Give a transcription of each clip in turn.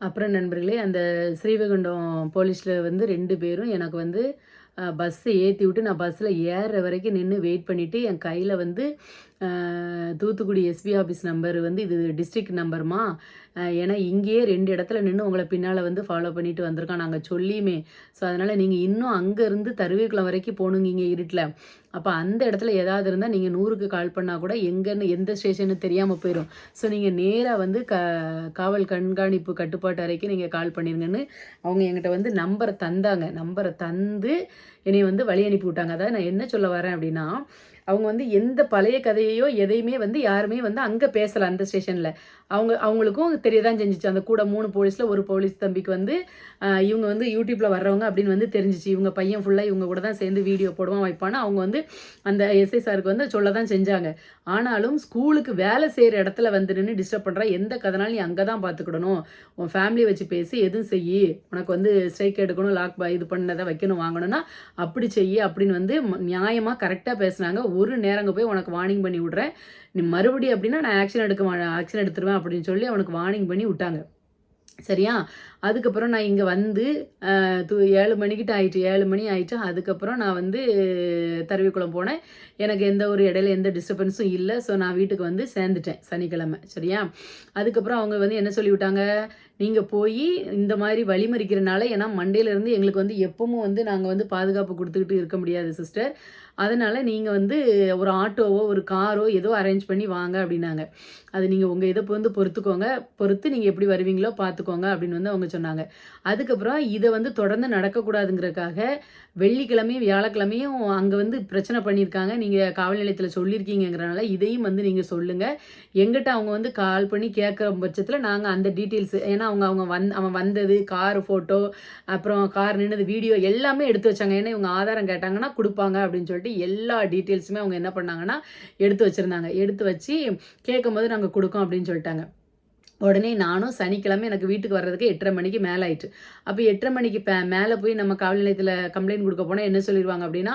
அப்புறம் நண்பர்களே, அந்த ஸ்ரீவைகுண்டம் போலீஸ்ல வந்து 2 பேரும் எனக்கு வந்து பஸ்ஸ ஏத்தி விட்டு, நான் பஸ்ஸில ஏறுற வரைக்கும் நின்னு வெயிட் பண்ணிட்டு, என் கையில வந்து தூத்துக்குடி எஸ்பி ஆஃபீஸ் நம்பர் வந்து இது டிஸ்ட்ரிக்ட் நம்பர்மா, ஏன்னா இங்கேயே 2 இடத்துல நின்னு உங்கள பின்னால வந்து ஃபாலோ பண்ணிட்டு வந்திருக்கான் நாங்க சொல்லியுமே. ஸோ, அதனால நீங்க இன்னும் அங்கருந்து தருவிக்குளம் வரைக்கும் போகணுங்கீங்க இருட்டுல. அப்ப அந்த இடத்துல ஏதாவது இருந்தா நீங்க 100க்கு கால் பண்ணா கூட எங்கன்னு எந்த ஸ்டேஷன்னு தெரியாம போயிரும். ஸோ, நீங்க நேரா வந்து காவல் கண்காணிப்பு கட்டுப்பாட்டு அறைக்கு நீங்க கால் பண்ணிருங்கன்னு அவங்க என்கிட்ட வந்து நம்பர தந்தாங்க. நம்பர தந்து என்னைய வந்து வழி அனுப்பி விட்டாங்க. அதாவது நான் என்ன சொல்ல வரேன் அப்படின்னா, அவங்க வந்து எந்த பழைய கதையையோ எதையுமே வந்து யாருமே வந்து அங்க பேசல அந்த ஸ்டேஷன்ல. அவங்களுக்கும் தெரியதான் செஞ்சுச்சு. அந்த கூட 3 போலீஸ்ல ஒரு போலீஸ் தம்பிக்கு வந்து இவங்க வந்து யூடியூப்ல வர்றவங்க அப்படின்னு வந்து தெரிஞ்சிச்சு. இவங்க பையன் ஃபுல்லா இவங்க கூட தான் சேர்ந்து வீடியோ போடுவான் வைப்பான்னு அவங்க வந்து அந்த எஸ்ஐ சாருக்கு வந்து சொல்ல தான் செஞ்சாங்க. ஆனாலும் ஸ்கூலுக்கு வேலை செய்யற இடத்துல வந்து நின்னு டிஸ்டர்ப் பண்ற எந்த கதைனாலும் நீ அங்க தான் பார்த்துக்கிடணும். உன் ஃபேமிலிய வச்சு பேசி எதுவும் செய்யி. உனக்கு வந்து ஸ்ட்ரைக் எடுக்கணும், இது பண்ணத வைக்கணும் வாங்கணும்னா அப்படி செய்யி அப்படின்னு வந்து நியாயமா கரெக்ட்டா பேசுனாங்க. ஒரு நேரங்க போய் உனக்கு வார்னிங் பண்ணி விடுறேன். நீ மறுபடியும் அப்படின்னா நான் ஆக்ஷன் எடுத்துருவேன் அப்படின்னு சொல்லி அவனுக்கு வார்னிங் பண்ணி விட்டாங்க. சரியா? அதுக்கப்புறம் நான் இங்க வந்து 7 மணிக்கிட்ட ஆயிட்டு. 7 மணி ஆயிட்டு. அதுக்கப்புறம் நான் வந்து தருவிக்குளம் போனேன். எனக்கு எந்த ஒரு இடையில எந்த டிஸ்டர்பன்ஸும் இல்ல. ஸோ, நான் வீட்டுக்கு வந்து சேர்ந்துட்டேன் சனிக்கிழமை. சரியா? அதுக்கப்புறம் அவங்க வந்து என்ன சொல்லிவிட்டாங்க, நீங்க போயி இந்த மாரி வழிமறிக்கிறனால ஏன்னா மண்டேலருந்து எங்களுக்கு வந்து எப்பவும் வந்து நாங்க வந்து பாதுகாப்பு குடுத்துக்கிட்டு இருக்க முடியாது சிஸ்டர். அதனால நீங்க வந்து ஒரு ஆட்டோவோ, ஒரு காரோ ஏதோ அரேஞ்ச் பண்ணி வாங்க அப்டின்னாங்க. அது நீங்க உங்க இத வந்து பொறுத்துக்கோங்க. பொறுத்து நீங்க எப்படி வருவீங்களோ பார்த்துக்கோங்க அப்படின்னு வந்து அவங்க சொன்னாங்க. அதுக்கப்புறம் இத வந்து தொடர்ந்து நடக்கக்கூடாதுங்கிறதுக்காக வெள்ளிக்கிழமையும், வியாழக்கிழமையும் அங்க வந்து பிரச்சனை பண்ணியிருக்காங்க. நீங்க காவல் நிலையத்தில சொல்லியிருக்கீங்கங்கிறனால இதையும் வந்து நீங்க சொல்லுங்க. எங்கிட்ட அவங்க வந்து கால் பண்ணி கேட்குற பட்சத்தில நாங்க அந்த டீட்டெயில்ஸ் ஏன்னா அவன் வந்தது, கார் ஃபோட்டோ, அப்புறம் கார் நின்னது வீடியோ எல்லாமே எடுத்து வச்சாங்க. ஏன்னா இவங்க ஆதாரம் கேட்டாங்கன்னா குடுப்பாங்க அப்படின்னு சொல்லிட்டு எல்லா டீட்டெயில்ஸுமே அவங்க என்ன பண்ணாங்கன்னா எடுத்து வச்சிருந்தாங்க. எடுத்து வச்சு கேட்கும்போது நாங்க குடுக்கோம் அப்படின்னு சொல்லிட்டாங்க. உடனே நானும் சனிக்கிழமை எனக்கு வீட்டுக்கு வர்றதுக்கு 8:30 மணிக்கு மேல ஆயிட்டு. அப்ப 8:30 மணிக்கு மேல போய் நம்ம காவல் நிலையத்தில கம்ப்ளைண்ட் குடுக்க போனா என்ன சொல்லிருவாங்க அப்டின்னா,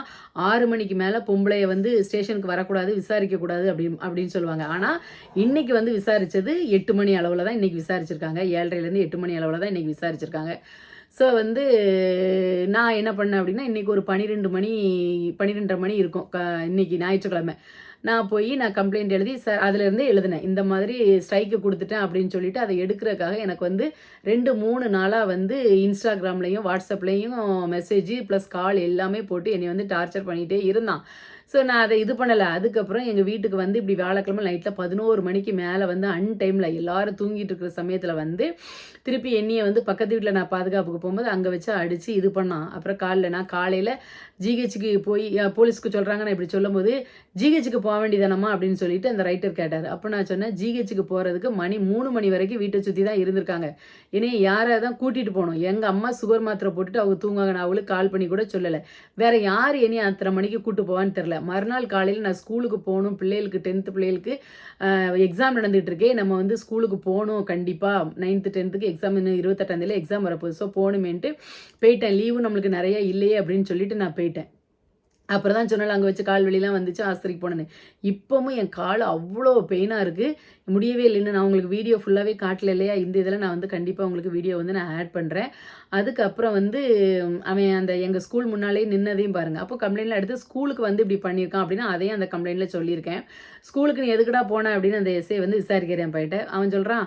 6 மணிக்கு மேல பொம்பளைய வந்து ஸ்டேஷனுக்கு வரக்கூடாது, விசாரிக்கக்கூடாது அப்படின்னு சொல்லுவாங்க. ஆனா, இன்னைக்கு வந்து விசாரிச்சது 8 மணி அளவுல தான் இன்னைக்கு விசாரிச்சிருக்காங்க. 7:30லேருந்து 8 மணி அளவுல தான் இன்னைக்கு விசாரிச்சிருக்காங்க. ஸோ வந்து நான் என்ன பண்ணேன் அப்டின்னா, இன்னைக்கு ஒரு 12:30 மணி இருக்கும். இன்னைக்கு ஞாயிற்றுக்கிழமை. நான் கம்ப்ளைண்ட் எழுதி அதிலேருந்தே எழுதினேன். இந்த மாதிரி ஸ்ட்ரைக்கு குடுத்துட்டேன் அப்படின்னு சொல்லிட்டு அதை எடுக்கிறதுக்காக எனக்கு வந்து 2, 3 நாளா வந்து Instagramலயும், WhatsAppலயும் மெசேஜ் ப்ளஸ் கால் எல்லாமே போட்டு என்னைய வந்து டார்ச்சர் பண்ணிட்டே இருந்தான். ஸோ நான் அதை இது பண்ணல. அதுக்கப்புறம் எங்க வீட்டுக்கு வந்து இப்படி வியாழக்கிழமை நைட்ல 11 மணிக்கு மேல வந்து டைம்ல எல்லாரும் தூங்கிட்டு இருக்கிற சமயத்துல வந்து திருப்பி என்னைய வந்து பக்கத்து வீட்ல நான் பாதுகாப்புக்கு போகும்போது அங்க வச்சு அடிச்சு இது பண்ணான். அப்புறம் நான் காலையில ஜிஹெச்சுக்கு போய் போலீஸ்க்கு சொல்றாங்க நான் இப்படி சொல்லும்போது, ஜிஹெச்சுக்கு போ வேண்டியதானம்மா அப்படின்னு சொல்லிட்டு அந்த ரைட்டர் கேட்டாரு. அப்ப நான் சொன்னேன், ஜிஹெச்சுக்கு போறதுக்கு மணி 3 மணி வரைக்கும் வீட்டை சுத்தி தான் இருந்திருக்காங்க. என்னைய யாரை தான் கூட்டிட்டு போகணும். எங்க அம்மா சுகர் மாத்திரை போட்டுட்டு அவங்க தூங்காங்க. நான் அவளுக்கு கால் பண்ணி கூட சொல்லல. வேற யாரு என்னைய அத்தனை மணிக்கு கூட்டு போவான்னு தெரியல. மறுநாள் காலையில நான் ஸ்கூலுக்கு போகணும். பிள்ளைகளுக்கு 10th பிள்ளைகளுக்கு எக்ஸாம் நடந்துட்டு இருக்கே. நம்ம வந்து ஸ்கூலுக்கு போகணும் கண்டிப்பா. 9th 10த்துக்கு எக்ஸாம் இன்னும் 28ஆம் தேதியில எக்ஸாம் வரப்போகுது. ஸோ போகணுமேன்ட்டு போயிட்டேன். லீவும் நம்மளுக்கு நிறைய இல்லையே அப்படின்னு சொல்லிட்டு நான் போயிட்டேன். அப்புறம் தான் சொன்னல அங்க வச்சு கால் வலிலாம் வந்துச்சு ஆஸ்பத்திரிக்கு போனேன்னு. இப்பவும் என் கால் அவ்ளோ பெயினா இருக்கு. முடியவே இல்லைன்னு நான் உங்களுக்கு வீடியோ ஃபுல்லாவே காட்டல இல்லையா? இந்த இதில நான் வந்து கண்டிப்பா உங்களுக்கு வீடியோ வந்து நான் ஆட் பண்றேன். அதுக்கப்புறம் வந்து அவன் அந்த எங்க ஸ்கூல் முன்னாலே நின்னதையும் பாருங்க. அப்போ கம்ப்ளைண்ட்லாம் எடுத்து ஸ்கூலுக்கு வந்து இப்படி பண்ணியிருக்கான் அப்படின்னா, அதையும் அந்த கம்ப்ளைண்ட்ல சொல்லியிருக்கேன். ஸ்கூலுக்கு நீ எதுக்குடா போன அப்படின்னு அந்த எஸ்ஐ வந்து விசாரிக்கிறேன் என் பையன்ட்ட. அவன் சொல்றான்,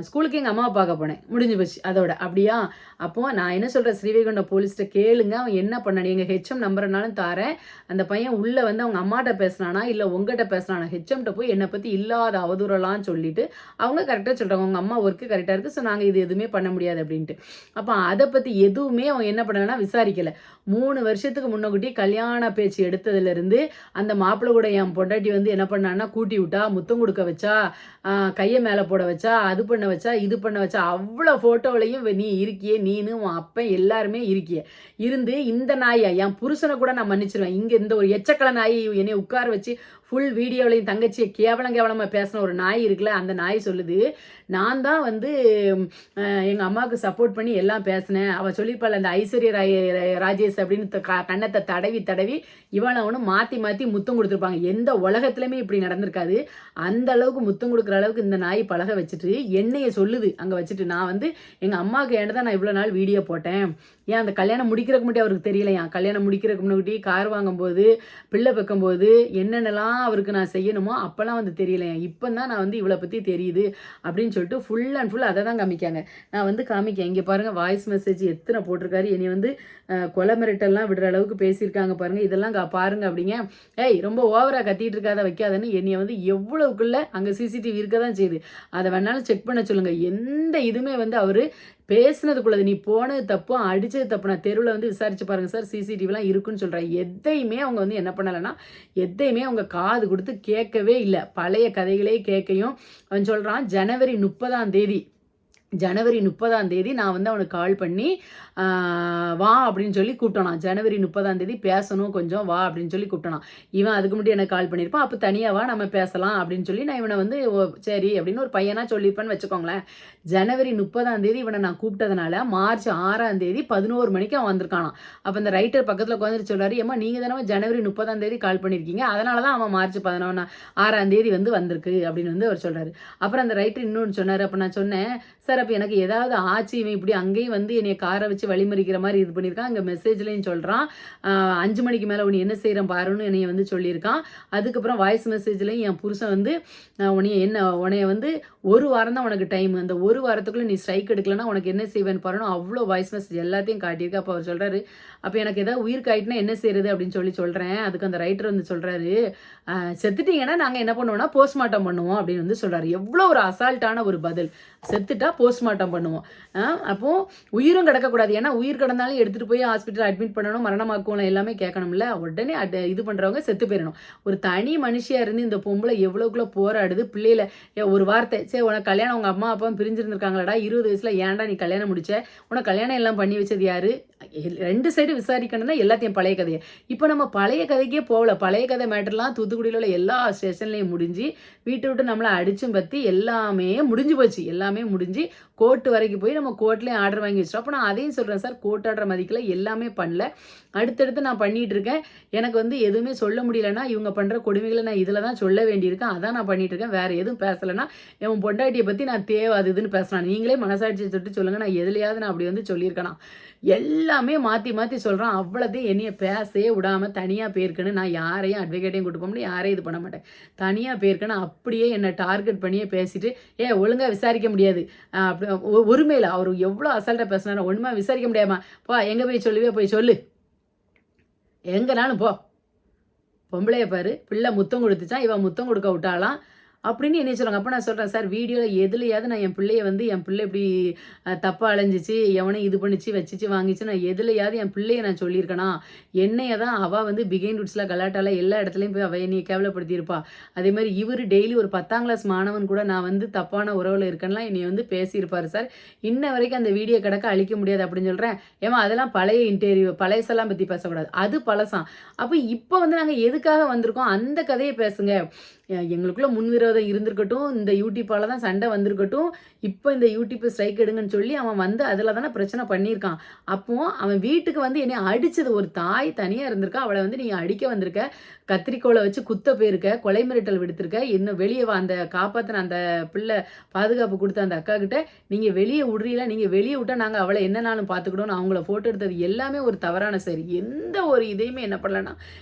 ஸ்கூலுக்கு எங்க அம்மாவ பார்க்க போனேன். முடிஞ்சு போச்சு அதோட. அப்படியா? அப்போ நான் என்ன சொல்றேன், ஸ்ரீவைகுண்டம் போலீஸ்ட்ட கேளுங்க. அவன் என்ன பண்ணான்? எங்க ஹெச்எம் நம்பர்னாலும் தாரேன். அந்த பையன் உள்ள வந்து அவங்க அம்மாட்ட பேசினானா, இல்ல உங்கட்ட பேசினானா? ஹெச்எம்ட்ட போய் என்னை பத்தி இல்லாத அவதூறெல்லாம் சொல்லிட்டு, அவங்க கரெக்ட்டா சொல்றாங்க. உங்க அம்மா ஒர்க்கு கரெக்ட்டா இருக்கு. ஸோ நாங்க இது எதுவுமே பண்ண முடியாது அப்படின்ட்டு. அப்ப அத பத்தி எதுவுமே அவன் என்ன பண்ணலன்னா விசாரிக்கல. 3 வருஷத்துக்கு முன்னக்கூட்டி கல்யாண பேச்சு எடுத்ததுலேருந்து, அந்த மாப்பிள்ளை கூட என் பொண்டாட்டி வந்து என்ன பண்ணான்னா, கூட்டி விட்டா, முத்தம் குடுக்க வச்சா, கைய மேல போட வச்சா, அது பண்ண வச்சா, இது பண்ண வச்சா, அவ்வளோ ஃபோட்டோவிலயும் நீ இருக்கியே, நீனு உன் அப்பன் எல்லாருமே இருக்கியே. இருந்து இந்த நாய என் புருஷனை கூட நான் மன்னிச்சிருவேன். இங்க இந்த ஒரு எச்சக்கல நாயை என்னைய உட்கார வச்சு ஃபுல் வீடியோவிலையும் தங்கச்சியை கேவலமாக பேசின ஒரு நாய் இருக்குல்ல, அந்த நாய் சொல்லுது, நான் தான் வந்து எங்கள் அம்மாவுக்கு சப்போர்ட் பண்ணி எல்லாம் பேசினேன். அவள் சொல்லியிருப்பாள் அந்த ஐஸ்வர்யா ராஜேஷ் அப்படின்னு கண்ணத்தை தடவி தடவி இவனவனும் மாற்றி மாற்றி முத்தம் கொடுத்துருப்பாங்க. எந்த உலகத்துலையுமே இப்படி நடந்திருக்காது. அந்த அளவுக்கு முத்தம் கொடுக்குற அளவுக்கு இந்த நாய் பழக வச்சுட்டு என்னைய சொல்லுது அங்கே வச்சுட்டு, நான் வந்து எங்கள் அம்மாவுக்கு ஏன்ட தான் நான் இவ்வளோ நாள் வீடியோ போட்டேன். ஏன் அந்த கல்யாணம் முடிக்கிறதுக்கு முன்னாடி அவருக்கு தெரியலையா? கல்யாணம் முடிக்கிறதுக்கு முன்னாடி கார் வாங்கும்போது பிள்ளை வைக்கும்போது என்னென்னலாம் அவருக்கு நான் செய்யணுமோ அப்போல்லாம் வந்து தெரியலையா? இப்போ தான் நான் வந்து இவளை பற்றி தெரியுது அப்படின்னு சொல்லிட்டு ஃபுல் அண்ட் ஃபுல் அதை தான் காமிக்காங்க. நான் வந்து காமிக்கேன், இங்கே பாருங்கள் வாய்ஸ் மெசேஜ் எத்தனை போட்டிருக்காரு. என்னை வந்து கொலை மிரட்டெல்லாம் விடுற அளவுக்கு பேசியிருக்காங்க பாருங்கள். இதெல்லாம் பாருங்க அப்படிங்க. ஏய் ரொம்ப ஓவராக கத்திட்டு இருக்காத வைக்காதன்னு என்னைய வந்து எவ்வளவுக்குள்ள அங்கே சிசிடிவி இருக்க தான் செய்யுது. அதை வேணாலும் செக் பண்ண சொல்லுங்கள். எந்த இதுவுமே வந்து அவர் பேசுனதுக்குள்ளது நீ போனது தப்பு, அடித்தது தப்பு. நான் தெருவில் வந்து விசாரிச்சு பாருங்கள் சார், சிசிடிவிலாம் இருக்குன்னு சொல்கிறேன். எதையுமே அவங்க வந்து என்ன பண்ணலைன்னா எதையுமே அவங்க காது கொடுத்து கேட்கவே இல்லை. பழைய கதைகளே கேட்கையும் அவன் சொல்கிறான் ஜனவரி 30 நான் வந்து அவனுக்கு கால் பண்ணி வா அப்படின்னு சொல்லி கூப்பிட்டோம். ஜனவரி 30 பேசணும் கொஞ்சம் வா அப்படின்னு சொல்லி கூப்பிட்டோம். இவன் அதுக்கு முன்னாடி எனக்கு கால் பண்ணியிருப்பான். அப்போ தனியாக வா நம்ம பேசலாம் அப்படின்னு சொல்லி நான் இவனை வந்து சரி அப்படின்னு ஒரு பையனாக சொல்லியிருப்பேன்னு வச்சுக்கோங்களேன். ஜனவரி 30 இவனை நான் கூப்பிட்டதுனால மார்ச் 6 11 மணிக்கு அவன் வந்திருக்கானான். அப்போ இந்த ரைட்டர் பக்கத்தில் உட்காந்துட்டு சொல்கிறாரு, ஏம்மா நீங்கள் தானே ஜனவரி 30 கால் பண்ணியிருக்கீங்க, அதனால தான் அவன் மார்ச் 6 வந்து வந்திருக்கு அப்படின்னு வந்து அவர் சொல்கிறாரு. அப்புறம் அந்த ரைட்டர் இன்னொன்று சொன்னார். அப்போ நான் சொன்னேன், சார் அப்போ எனக்கு ஏதாவது ஆச்சு, இவன் இப்படி அங்கேயும் வந்து என்னை காரை வச்சு வழிமறிக்கிற மாதிரி இது பண்ணியிருக்கான். அங்கே மெசேஜ்லையும் சொல்கிறான் 5 மணிக்கு மேலே உன்னை என்ன செய்கிறேன் பாருன்னு என்னைய வந்து சொல்லியிருக்கான். அதுக்கப்புறம் வாய்ஸ் மெசேஜ்லையும் என் புருஷன் வந்து உன்னைய வந்து 1 வாரம் தான் உனக்கு டைம், அந்த 1 வாரத்துக்குள்ளே நீ ஸ்ட்ரைக் எடுக்கலன்னா உனக்கு என்ன செய்வேன்னு பாருன்னு அவ்வளோ வாய்ஸ் மெசேஜ் எல்லாத்தையும் காட்டியிருக்கு. அப்போ அவர் சொல்கிறாரு, அப்போ எனக்கு ஏதாவது உயிர் காயிட்டுனா என்ன செய்யறது அப்படின்னு சொல்கிறேன். அதுக்கு அந்த ரைட்டர் வந்து சொல்கிறாரு, செத்துட்டீங்கன்னா நாங்கள் என்ன பண்ணுவோம்னா போஸ்ட்மார்ட்டம் பண்ணுவோம் அப்படின்னு வந்து சொல்கிறாரு. எவ்வளோ ஒரு அசால்ட்டான ஒரு பதில். செத்துட்டா போஸ்ட்மார்ட்டம் பண்ணுவோம், அப்போ உயிரும் கிடக்கக்கூடாது. ஏன்னா உயிர் கிடந்தாலும் எடுத்துகிட்டு போய் ஹாஸ்பிட்டல் அட்மிட் பண்ணணும், மரணமாக்குவோம் எல்லாமே கேட்கணும்ல. உடனே இது பண்ணுறவங்க செத்து போயிடணும். ஒரு தனி மனுஷியாக இருந்து இந்த பொம்பளை எவ்வளோக்குள்ள போராடுது. பிள்ளையில ஒரு வார்த்தை, சரி உனக்கு கல்யாணம் உங்கள் அம்மா அப்பா பிரிஞ்சிருந்துருக்காங்களடா, 20 வயசில் ஏன்டா நீ கல்யாணம் முடிச்ச, உனக்கு கல்யாணம் எல்லாம் பண்ணி வச்சது யாரு? 2 சைடு விசாரிக்கணும்னா எல்லாத்தையும் பழைய கதையை. இப்போ நம்ம பழைய கதைக்கே போகல. பழைய கதை மேட்டர்லாம் தூத்துக்குடியில் உள்ள எல்லா ஸ்டேஷன்லையும் முடிஞ்சு வீட்டை விட்டு நம்மளை அடிச்சும் பற்றி எல்லாமே முடிஞ்சு போச்சு. எல்லாமே முடிஞ்சு கோர்ட்டு வரைக்கும் போய் நம்ம கோர்ட்லேயும் ஆர்டர் வாங்கி வச்சிட்டோம். அப்போ நான் அதையும் சொல்கிறேன் சார், கோர்ட் ஆர்டர் மதிக்கல, எல்லாமே பண்ணல, அடுத்தடுத்து நான் பண்ணிகிட்டு இருக்கேன். எனக்கு வந்து எதுவுமே சொல்ல முடியலன்னா இவங்க பண்ணுற கொடுமைகளை நான் இதில் தான் சொல்ல வேண்டியிருக்கேன். அதான் நான் பண்ணிகிட்டு இருக்கேன். வேறு எதுவும் பேசலைன்னா என் பொண்டாட்டியை பற்றி நான் அது இதுன்னு பேசலாம். நீங்களே மனசாட்சியை தொட்டு சொல்லுங்கள், நான் எதுலையாவது நான் அப்படி வந்து சொல்லியிருக்கேனா? எல்லாமே மாற்றி மாற்றி சொல்கிறான். அவ்வளோதையும் என்னைய பேசவே விடாமல் தனியாக போயிருக்கேன்னு நான் யாரையும் அட்வொகேட்டையும் கூட்டு போக முடியும், யாரையும் இது பண்ண மாட்டேன். தனியாக போயிருக்கேன்னு அப்படியே என்னை டார்கெட் பண்ணியே பேசிட்டு ஒழுங்காக விசாரிக்க முடியாது அப்படி ஒருமையில் அவர் எவ்வளோ அசால்ட்டாக பேசினாரோ, ஒன்றுமா விசாரிக்க முடியாமா, போ எங்கே போய் சொல்லுவே போய் சொல்லு, எங்கேனாலும் போ, பொம்பளைய பாரு, பிள்ளை முத்தம் கொடுத்துச்சான், இவன் முத்தம் கொடுக்க விட்டாலாம் அப்படின்னு என்ன சொல்லுவாங்க. அப்போ நான் சொல்கிறேன் சார், வீடியோவில் எதுலையாவது நான் என் பிள்ளைய வந்து என் பிள்ளை இப்படி தப்பாக அலைஞ்சிச்சு, எவனை இது பண்ணிச்சு வச்சிச்சு வாங்கிச்சு, நான் எதுலையாவது என் பிள்ளைய நான் சொல்லியிருக்கேனா? என்னைய தான் அவள் வந்து பிகைன் வுட்ஸில் கலாட்டால எல்லா இடத்துலையும் போய் அவள் என்னையை கேவலப்படுத்தியிருப்பா. அதே மாதிரி இவர் டெய்லி ஒரு 10ஆம் கிளாஸ் மாணவன் கூட நான் வந்து தப்பான உறவில் இருக்கேன்லாம் என்னை வந்து பேசியிருப்பார் சார். இன்ன வரைக்கும் அந்த வீடியோ கிடக்க அழிக்க முடியாது அப்படின்னு சொல்கிறேன். ஏமா அதெல்லாம் பழைய இன்டர்வியூ, பழையசெல்லாம் பற்றி பேசக்கூடாது, அது பழசாம். அப்போ இப்போ வந்து நாங்கள் எதுக்காக வந்திருக்கோம் அந்த கதையை பேசுங்க. எங்களுக்குள்ள முன்விரோதம் இருந்திருக்கட்டும், இந்த யூடியூப்பால தான் சண்டை வந்திருக்கட்டும், இப்போ இந்த யூடியூப் ஸ்ட்ரைக் எடுங்கன்னு சொல்லி அவன் வந்து அதில் தானே பிரச்சனை பண்ணியிருக்கான். அப்போ அவன் வீட்டுக்கு வந்து என்னை அடித்தது, ஒரு தாய் தனியாக இருந்திருக்கா, அவளை வந்து நீங்கள் அடிக்க வந்திருக்க, கத்திரிக்கோளை வச்சு குத்த போயிருக்க, கொலை மிரட்டல் விடுத்திருக்க, இன்னும் வெளியே அந்த காப்பாற்றின அந்த பிள்ளை பாதுகாப்பு கொடுத்த அந்த அக்கா கிட்ட நீங்கள் வெளியே விடுறீல, நீங்கள் வெளியே விட்டால் நாங்கள் அவளை என்னன்னாலும் பார்த்துக்கிட்டோன்னு அவங்கள ஃபோட்டோ எடுத்தது எல்லாமே ஒரு தவறான சரி. எந்த ஒரு இதையுமே என்ன பண்ணலன்னா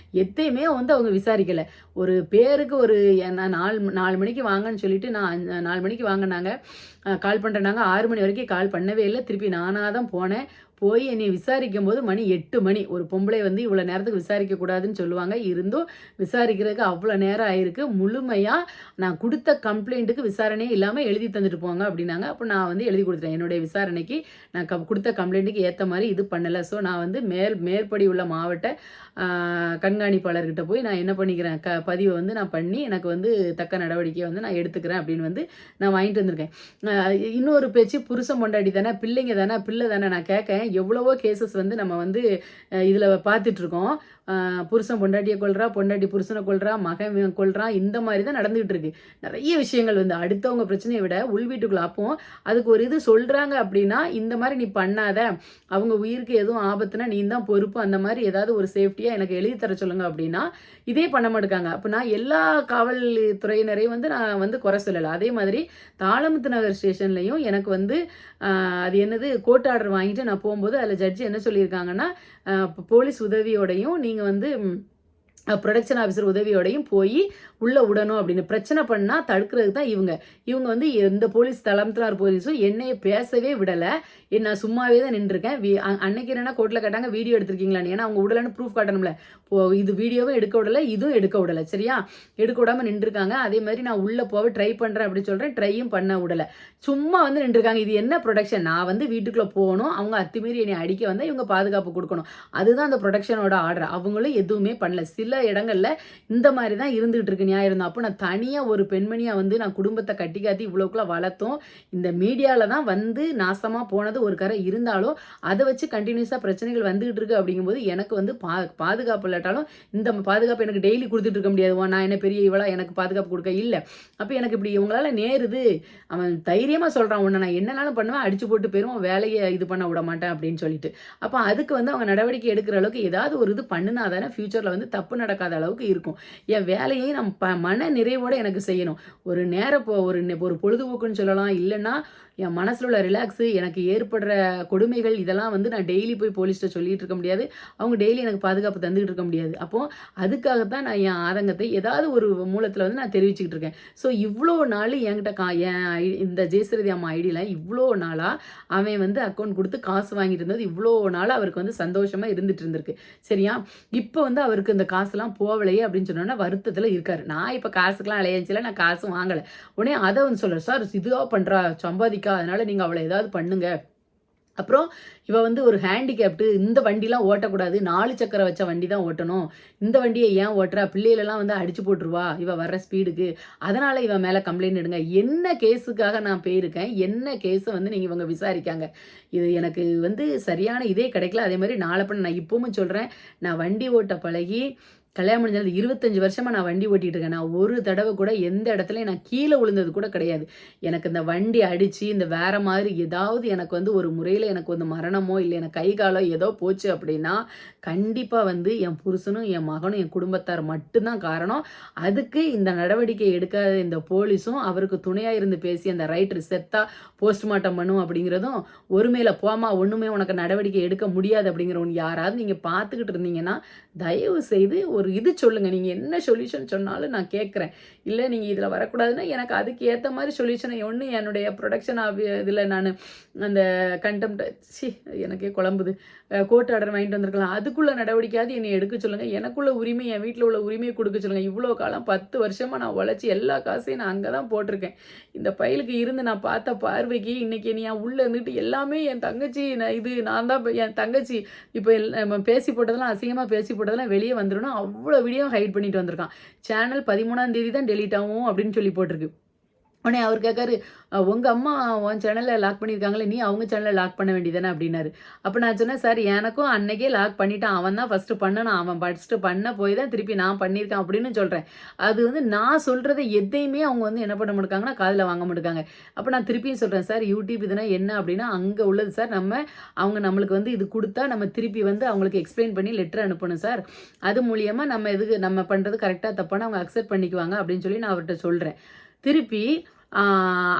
எதையுமே வந்து அவங்க விசாரிக்கலை. ஒரு பேருக்கு ஒரு நான் 4 மணிக்கு வாங்கன்னு சொல்லிட்டு நான் 4 மணிக்கு வாங்கினாங்க, கால் பண்ணுறேன்னாங்க. 6 மணி வரைக்கும் கால் பண்ணவே இல்லை. திருப்பி நானாக தான் போனேன். போய் என்னை விசாரிக்கும் போது மணி 8 மணி. ஒரு பொம்பளை வந்து இவ்வளோ நேரத்துக்கு விசாரிக்கக்கூடாதுன்னு சொல்லுவாங்க, இருந்தும் விசாரிக்கிறதுக்கு அவ்வளோ நேரம் ஆயிருக்கு. முழுமையாக நான் கொடுத்த கம்ப்ளைண்ட்டுக்கு விசாரணையே இல்லாமல் எழுதி தந்துட்டு போங்க அப்படின்னாங்க. அப்போ நான் வந்து எழுதி கொடுத்துட்டேன். என்னுடைய விசாரணைக்கு நான் கொடுத்த கம்ப்ளைண்ட்டுக்கு ஏற்ற மாதிரி இது பண்ணலை. ஸோ நான் வந்து மேற்படி உள்ள மாவட்ட கண்காணிப்பாளர்கிட்ட போய் நான் என்ன பண்ணிக்கிறேன், பதிவை வந்து நான் பண்ணி எனக்கு வந்து தக்க நடவடிக்கையை வந்து நான் எடுத்துக்கிறேன் அப்படின்னு வந்து நான் வாங்கிட்டு வந்திருக்கேன். இன்னொரு பேச்சு, புருஷன் பொண்டாடி தானே, பிள்ளைங்க தானே, பிள்ளை தானே. நான் கேட்கேன், எவ்வளவோ கேசஸ் வந்து நம்ம வந்து இதில் பார்த்துட்ருக்கோம். புருஷன் பொண்டாட்டியை கொல்றா, பொண்டாட்டி புருஷனை கொல்றா, மகன் கொல்றான், இந்த மாதிரி தான் நடந்துகிட்டு இருக்கு. நிறைய விஷயங்கள் வந்து அடுத்தவங்க பிரச்சனையை விட உள் வீட்டுக்குள்ள. அப்போ அதுக்கு ஒரு இது சொல்றாங்க அப்படின்னா, இந்த மாதிரி நீ பண்ணாத, அவங்க உயிருக்கு எதுவும் ஆபத்துனா நீ தான் பொறுப்பு, அந்த மாதிரி ஏதாவது ஒரு சேஃப்டியா எனக்கு எழுதி தர சொல்லுங்க அப்படின்னா இதே பண்ண மாட்டேங்காங்க. அப்போ நான் எல்லா காவல்துறையினரையும் வந்து நான் வந்து குறை சொல்லலை. அதே மாதிரி தாளமுத்து நகர் ஸ்டேஷன்லையும் எனக்கு வந்து அது என்னது கோர்ட் ஆர்டர் வாங்கிட்டு நான் போகும்போது அதில் ஜட்ஜி என்ன சொல்லியிருக்காங்கன்னா, போலீஸ் உதவியோடையும் நீங்கள் வந்து ப்ரொடக்ஷன் ஆஃபீஸர் உதவியோடையும் போய் உள்ளே விடணும் அப்படின்னு. பிரச்சனை பண்ணால் தடுக்கிறதுக்கு தான் இவங்க வந்து எந்த போலீஸ் தளமத்தினார் போலீஸும் என்னைய பேசவே விடலை. நான் சும்மாவே தான் நின்றுருக்கேன். அன்னைக்கு என்னென்னா கோர்ட்டில் கேட்டாங்க வீடியோ எடுத்திருக்கீங்களான்னு. ஏன்னா அவங்க விடலைன்னு ப்ரூஃப் காட்டணும்ல. இது வீடியோவும் எடுக்க விடலை, இதுவும் எடுக்க விடலை. சரியா, எடுக்க விடாமல் நின்றுருக்காங்க. அதே மாதிரி நான் உள்ளே போக ட்ரை பண்ணுறேன் அப்படின்னு சொல்கிறேன், ட்ரையும் பண்ண விடலை. சும்மா வந்து நின்றுருக்காங்க. இது என்ன ப்ரொடக்ஷன்? நான் வந்து வீட்டுக்குள்ளே போகணும், அவங்க அத்துமீறி என்னை அடிக்க வந்தால் இவங்க பாதுகாப்பு கொடுக்கணும். அதுதான் அந்த ப்ரொடக்ஷனோட ஆர்டர். அவங்களும் எதுவுமே பண்ணல. சில இடங்கள்ல இந்த மாதிரி தான் இருந்துகிட்டு இருக்கு நியாயம் தான். அப்போ நான் தனியாக ஒரு பெண்மணியாக வந்து நான் குடும்பத்தை கட்டி காத்தி இவ்வளோக்குள்ள வளர்த்தோம். இந்த மீடியாவில் தான் வந்து நாசமாக போனது ஒரு கரை இருந்தாலும் அதை வச்சு கண்டினியூஸாக பிரச்சனைகள் வந்துகிட்டு இருக்கு. அப்படிங்கும்போது எனக்கு வந்து பாதுகாப்பு இல்லாட்டாலும் இந்த பாதுகாப்பு எனக்கு டெய்லி கொடுத்துட்டு இருக்க முடியாது. நான் என்ன பெரிய இவளா எனக்கு பாதுகாப்பு கொடுக்க இல்லை. அப்போ எனக்கு இப்படி இவங்களால நேருது. அவன் தைரியமாக சொல்கிறான், உன்னை நான் என்னனாலும் பண்ணுவேன், அடிச்சு போட்டு போயிடும், வேலையை இது பண்ண விட மாட்டேன் அப்படின்னு சொல்லிட்டு. அப்போ அதுக்கு வந்து அவங்க நடவடிக்கை எடுக்கிற அளவுக்கு ஏதாவது ஒரு இது பண்ணினா தானே ஃபியூச்சரில் வந்து தப்பு நடக்காத அளவுக்கு இருக்கும். என் வேலையை நம்ம மன நிறைவோட எனக்கு செய்யணும். ஒரு நேரம் ஒரு பொழுதுபோக்குன்னு சொல்லலாம், இல்லைன்னா என் மனசில் உள்ள ரிலாக்ஸு, எனக்கு ஏற்படுற கொடுமைகள் இதெல்லாம் வந்து நான் டெய்லி போய் போலீஸ்கிட்ட சொல்லிகிட்டு இருக்க முடியாது. அவங்க டெய்லி எனக்கு பாதுகாப்பு தந்துக்கிட்டு இருக்க முடியாது. அப்போது அதுக்காகத்தான் நான் என் ஆதங்கத்தை ஏதாவது ஒரு மூலத்தில் வந்து நான் தெரிவிச்சுக்கிட்டு இருக்கேன். ஸோ இவ்வளோ நாள் என்கிட்ட இந்த ஜெயஸ்ரீதி அம்மா ஐடியில் இவ்வளோ நாளாக அவன் வந்து அக்கௌண்ட் கொடுத்து காசு வாங்கிட்டு இருந்தது இவ்வளோ நாள் அவருக்கு வந்து சந்தோஷமாக இருந்துட்டு இருந்திருக்கு. சரியா, இப்போ வந்து அவருக்கு இந்த காசுலாம் போகலையே அப்படின்னு சொன்னோன்னா வருத்தத்தில் இருக்காரு. நான் இப்போ காசுக்கெலாம் அலையச்சில, நான் காசு வாங்கலை. உடனே அதை வந்து சொல்கிறேன், சார் இதுவாக பண்ணுறா சம்பாதிக்க, அதனால நீங்கள் அவளை ஏதாவது பண்ணுங்க. அப்புறம் இவ வந்து ஒரு ஹேண்டிகேப்டு, இந்த வண்டிலாம் ஓட்டக்கூடாது, 4 சக்கரம் வச்ச வண்டி தான் ஓட்டணும், இந்த வண்டியை ஏன் ஓட்டுறா, பிள்ளைகளெல்லாம் வந்து அடிச்சு போட்டுருவா இவ வர்ற ஸ்பீடுக்கு, அதனால இவன் மேலே கம்ப்ளைண்ட் எடுங்க. என்ன கேஸுக்காக நான் போயிருக்கேன், என்ன கேஸை வந்து நீங்கள் இவங்க விசாரிக்காங்க? இது எனக்கு வந்து சரியான இதே கிடைக்கல. அதே மாதிரி நாளைப்பண்ண நான் இப்பவும் சொல்கிறேன், நான் வண்டி ஓட்ட பழகி கல்யாணம் முடிஞ்சது 25 வருஷமாக நான் வண்டி ஓட்டிகிட்டு இருக்கேன். நான் ஒரு தடவை கூட எந்த இடத்துலையும் நான் கீழே விழுந்தது கூட கிடையாது. எனக்கு இந்த வண்டி அடித்து இந்த வேறு மாதிரி ஏதாவது எனக்கு வந்து ஒரு முறையில் எனக்கு வந்து மரணமோ இல்லை எனக்கு கை காலோ ஏதோ போச்சு அப்படின்னா கண்டிப்பாக வந்து என் புருஷனும் என் மகனும் என் குடும்பத்தார் மட்டும்தான் காரணம். அதுக்கு இந்த நடவடிக்கை எடுக்காத இந்த போலீஸும் அவருக்கு துணையாக இருந்து பேசி அந்த ரைட்டர் செத்தா போஸ்ட்மார்ட்டம் பண்ணும் அப்படிங்கிறதும் ஒருமையில் போமா ஒன்றுமே உனக்கு நடவடிக்கை எடுக்க முடியாது அப்படிங்கிறவங்க யாராவது நீங்கள் பார்த்துக்கிட்டு இருந்தீங்கன்னா தயவு செய்து ஒரு இது சொல்லுங்கள். நீங்கள் என்ன சொல்யூஷன் சொன்னாலும் நான் கேட்குறேன். இல்லை நீங்கள் இதில் வரக்கூடாதுன்னா எனக்கு அதுக்கு ஏற்ற மாதிரி சொல்யூஷனை ஒன்று என்னுடைய ப்ரொடக்ஷன் இதில் நான் அந்த கண்டெம்ட் எனக்கே குழம்புது கோர்ட் ஆர்டர் வாங்கிட்டு வந்திருக்கலாம், அதுக்குள்ள நடவடிக்கையாவது என்னை எடுக்க சொல்லுங்கள். எனக்குள்ள உரிமை, என் வீட்டில் உள்ள உரிமையை கொடுக்க சொல்லுங்கள். இவ்வளோ காலம் 10 வருஷமாக நான் உழைச்சி எல்லா காசையும் நான் அங்கே தான் போட்டிருக்கேன். இந்த பையலுக்கு இருந்து நான் பார்த்த பார்வைக்கு இன்றைக்கி நீ என் உள்ளே இருந்துட்டு எல்லாமே என் தங்கச்சி, நான் தான் என் தங்கச்சி இப்போ நம்ம பேசி போட்டதெல்லாம் அசிங்கமாக பேசி போட்டதெல்லாம் வெளியே வந்துடணும், அவ்வளோ வீடியோ ஹைட் பண்ணிட்டு வந்திருக்கான். சேனல் 13ஆம் தேதி தான் டெலீட் ஆகும் அப்படின்னு சொல்லி போட்டிருக்கு. உடனே அவர் கேட்காரு, உங்கள் அம்மா உன் சேனலில் லாக் பண்ணியிருக்காங்களே, நீ அவங்க சேனலில் லாக் பண்ண வேண்டியதானே அப்படின்னாரு. அப்போ நான் சொன்னேன், சார் எனக்கும் அன்னைக்கே லாக் பண்ணிட்டான், அவன் தான் ஃபஸ்ட்டு பண்ணணும், அவன் ஃபஸ்ட்டு பண்ண போய் தான் திருப்பி நான் பண்ணியிருக்கேன் அப்படின்னு சொல்கிறேன். அது வந்து நான் சொல்கிறத எதையுமே அவங்க வந்து என்ன பண்ண மாட்டாங்கன்னா காதில் வாங்க மாட்டாங்க. அப்போ நான் திருப்பியும் சொல்கிறேன், சார் யூடியூப் இதுனா என்ன அப்படின்னா அங்கே உள்ளது சார், அவங்க நம்மளுக்கு வந்து இது கொடுத்தா நம்ம திருப்பி வந்து அவங்களுக்கு எக்ஸ்பிளைன் பண்ணி லெட்டர் அனுப்பணும் சார், அது மூலியமாக நம்ம பண்ணுறது கரெக்டாக தப்பான அவங்க அக்செப்ட் பண்ணிக்குவாங்க அப்படின்னு சொல்லி நான் அவர்கிட்ட சொல்கிறேன். திருப்பி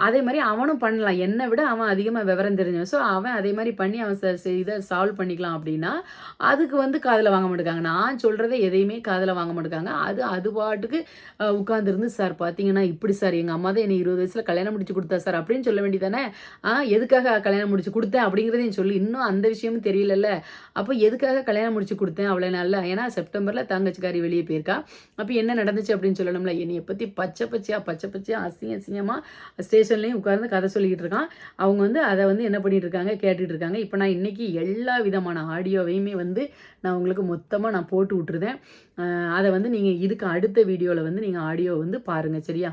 அதே மாதிரி அவனும் பண்ணலாம், என்னை விட அவன் அதிகமாக விவரம் தெரிஞ்சவன். ஸோ அவன் அதே மாதிரி பண்ணி அவன் இதை சால்வ் பண்ணிக்கலாம் அப்படின்னா அதுக்கு வந்து காதில் வாங்க மாட்டேங்காங்க. நான் சொல்கிறத எதையுமே காதில் வாங்க மாட்டேங்காங்க. அது பாட்டுக்கு உட்காந்துருந்து, சார் பார்த்தீங்கன்னா இப்படி சார் எங்கள் அம்மா தான் என்னை 20 வயசில் கல்யாணம் முடிச்சு கொடுத்தா சார் அப்படின்னு சொல்ல வேண்டியதானே. எதுக்காக கல்யாணம் முடிச்சு கொடுத்தேன் அப்படிங்கிறதையும் சொல்லி, இன்னும் அந்த விஷயமும் தெரியலல்ல. அப்போ எதுக்காக கல்யாணம் முடிச்சு கொடுத்தேன் அவ்வளோ நாளில், ஏன்னா செப்டம்பரில் தங்கச்சிக்காரி வெளியே போயிருக்கா. அப்போ என்ன நடந்துச்சு அப்படின்னு சொல்லணும்ல. என்னையை பற்றி பச்சை பச்சையாக அசிங்கமாக ஸ்டேஷன்லேயும் உட்கார்ந்து கதை சொல்லிக்கிட்டு இருக்கான். அவங்க வந்து அதை வந்து என்ன பண்ணிட்டு இருக்காங்க, கேட்டுட்டு இருக்காங்க. இப்போ நான் இன்னைக்கு எல்லா விதமான ஆடியோவையுமே வந்து நான் உங்களுக்கு மொத்தமாக நான் போட்டு விட்டுருந்தேன். அதை வந்து நீங்கள் இதுக்கு அடுத்த வீடியோவில் வந்து நீங்கள் ஆடியோ வந்து பாருங்கள், சரியா?